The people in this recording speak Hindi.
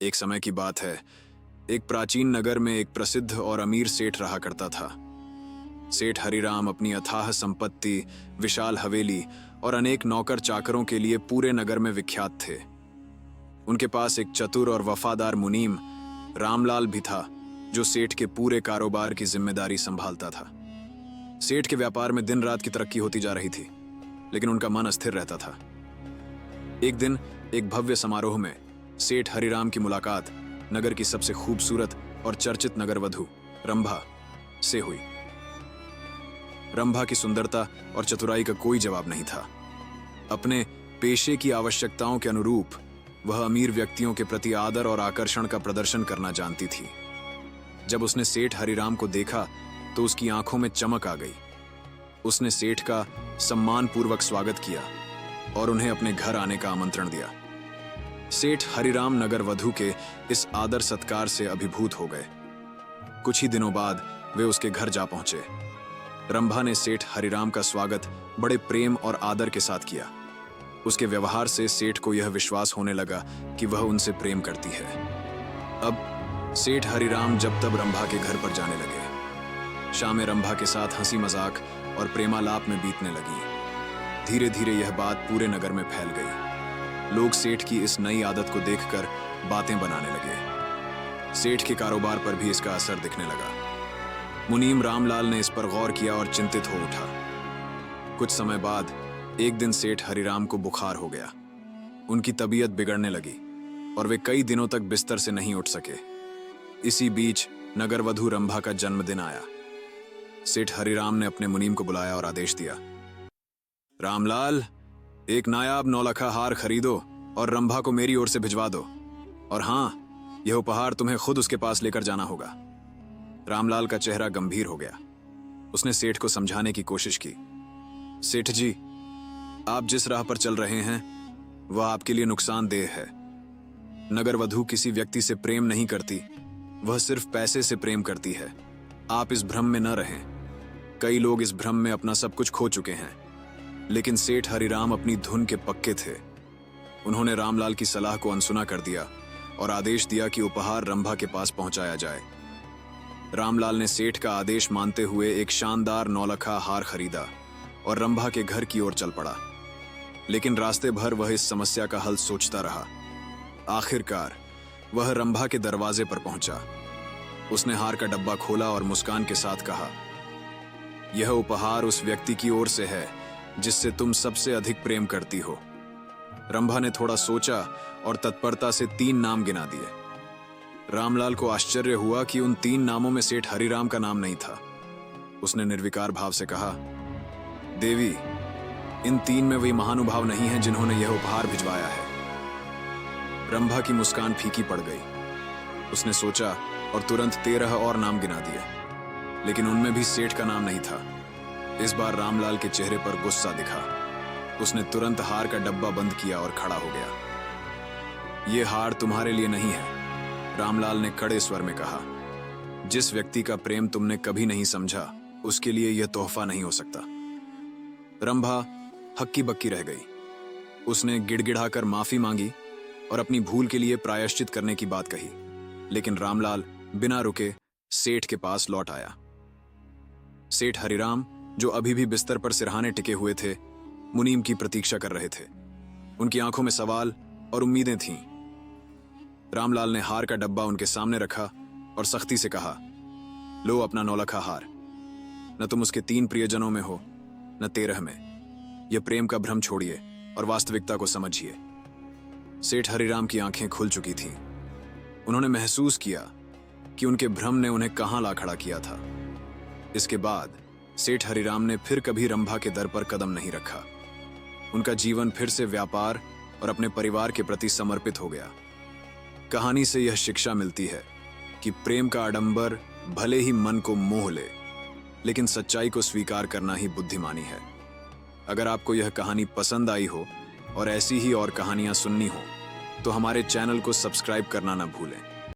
एक समय की बात है, एक प्राचीन नगर में एक प्रसिद्ध और अमीर सेठ रहा करता था। सेठ हरिराम अपनी अथाह संपत्ति, विशाल हवेली और अनेक नौकर चाकरों के लिए पूरे नगर में विख्यात थे। उनके पास एक चतुर और वफादार मुनीम रामलाल भी था, जो सेठ के पूरे कारोबार की जिम्मेदारी संभालता था। सेठ के व्यापार में दिन रात की तरक्की होती जा रही थी, लेकिन उनका मन अस्थिर रहता था। एक दिन एक भव्य समारोह में सेठ हरिराम की मुलाकात नगर की सबसे खूबसूरत और चर्चित नगरवधु रंभा से हुई। रंभा की सुंदरता और चतुराई का कोई जवाब नहीं था। अपने पेशे की आवश्यकताओं के अनुरूप वह अमीर व्यक्तियों के प्रति आदर और आकर्षण का प्रदर्शन करना जानती थी। जब उसने सेठ हरिराम को देखा तो उसकी आंखों में चमक आ गई। उसने सेठ का सम्मानपूर्वक स्वागत किया और उन्हें अपने घर आने का आमंत्रण दिया। सेठ हरिराम नगर वधु के इस आदर सत्कार से अभिभूत हो गए। कुछ ही दिनों बाद वे उसके घर जा पहुंचे। रंभा ने सेठ हरिराम का स्वागत बड़े प्रेम और आदर के साथ किया। उसके व्यवहार से सेठ को यह विश्वास होने लगा कि वह उनसे प्रेम करती है। अब सेठ हरिराम जब तब रंभा के घर पर जाने लगे। शामें रंभा के साथ हंसी मजाक और प्रेमालाप में बीतने लगी। धीरे धीरे यह बात पूरे नगर में फैल गई। लोग सेठ की इस नई आदत को देखकर बातें बनाने लगे। सेठ के कारोबार पर भी इसका असर दिखने लगा। मुनीम रामलाल ने इस पर गौर किया और चिंतित हो उठा। कुछ समय बाद एक दिन सेठ हरिराम को बुखार हो गया। उनकी तबीयत बिगड़ने लगी और वे कई दिनों तक बिस्तर से नहीं उठ सके। इसी बीच नगरवधु रंभा का जन्मदिन आया। सेठ हरिराम ने अपने मुनीम को बुलाया और आदेश दिया, रामलाल, एक नायाब नौलखा हार खरीदो और रंभा को मेरी ओर से भिजवा दो। और हाँ, यह उपहार तुम्हें खुद उसके पास लेकर जाना होगा। रामलाल का चेहरा गंभीर हो गया। उसने सेठ को समझाने की कोशिश की। सेठ जी, आप जिस राह पर चल रहे हैं वह आपके लिए नुकसानदेह है। नगरवधु किसी व्यक्ति से प्रेम नहीं करती, वह सिर्फ पैसे से प्रेम करती है। आप इस भ्रम में न रहें। कई लोग इस भ्रम में अपना सब कुछ खो चुके हैं। लेकिन सेठ हरिराम अपनी धुन के पक्के थे। उन्होंने रामलाल की सलाह को अनसुना कर दिया और आदेश दिया कि उपहार रंभा के पास पहुंचाया जाए। रामलाल ने सेठ का आदेश मानते हुए एक शानदार नौलखा हार खरीदा और रंभा के घर की ओर चल पड़ा। लेकिन रास्ते भर वह इस समस्या का हल सोचता रहा। आखिरकार वह रंभा के दरवाजे पर पहुंचा। उसने हार का डब्बा खोला और मुस्कान के साथ कहा, यह उपहार उस व्यक्ति की ओर से है जिससे तुम सबसे अधिक प्रेम करती हो। रंभा ने थोड़ा सोचा और तत्परता से 3 नाम गिना दिए। रामलाल को आश्चर्य हुआ कि उन 3 नामों में सेठ हरिराम का नाम नहीं था। उसने निर्विकार भाव से कहा, देवी, इन 3 में वही महानुभाव नहीं है जिन्होंने यह उपहार भिजवाया है। रंभा की मुस्कान फीकी पड़ गई। उसने सोचा और तुरंत 13 और नाम गिना दिए, लेकिन उनमें भी सेठ का नाम नहीं था। इस बार रामलाल के चेहरे पर गुस्सा दिखा। उसने तुरंत हार का डब्बा बंद किया और खड़ा हो गया। यह हार तुम्हारे लिए नहीं है, रामलाल ने कड़े स्वर में कहा। जिस व्यक्ति का प्रेम तुमने कभी नहीं समझा, उसके लिए यह तोहफा नहीं हो सकता। रंभा हक्की बक्की रह गई। उसने गिड़गिड़ाकर माफी मांगी और अपनी भूल के लिए प्रायश्चित करने की बात कही। लेकिन रामलाल बिना रुके सेठ के पास लौट आया। सेठ हरिराम, जो अभी भी बिस्तर पर सिरहाने टिके हुए थे, मुनीम की प्रतीक्षा कर रहे थे। उनकी आंखों में सवाल और उम्मीदें थीं। रामलाल ने हार का डब्बा उनके सामने रखा और सख्ती से कहा, लो अपना नौलखा हार। न तुम उसके 3 प्रियजनों में हो, न 13 में। यह प्रेम का भ्रम छोड़िए और वास्तविकता को समझिए। सेठ हरिराम की आंखें खुल चुकी थीं। उन्होंने महसूस किया कि उनके भ्रम ने उन्हें कहां ला खड़ा किया था। इसके बाद सेठ हरिराम ने फिर कभी रंभा के दर पर कदम नहीं रखा। उनका जीवन फिर से व्यापार और अपने परिवार के प्रति समर्पित हो गया। कहानी से यह शिक्षा मिलती है कि प्रेम का आडंबर भले ही मन को मोह ले, लेकिन सच्चाई को स्वीकार करना ही बुद्धिमानी है। अगर आपको यह कहानी पसंद आई हो और ऐसी ही और कहानियां सुननी हो तो हमारे चैनल को सब्सक्राइब करना ना भूलें।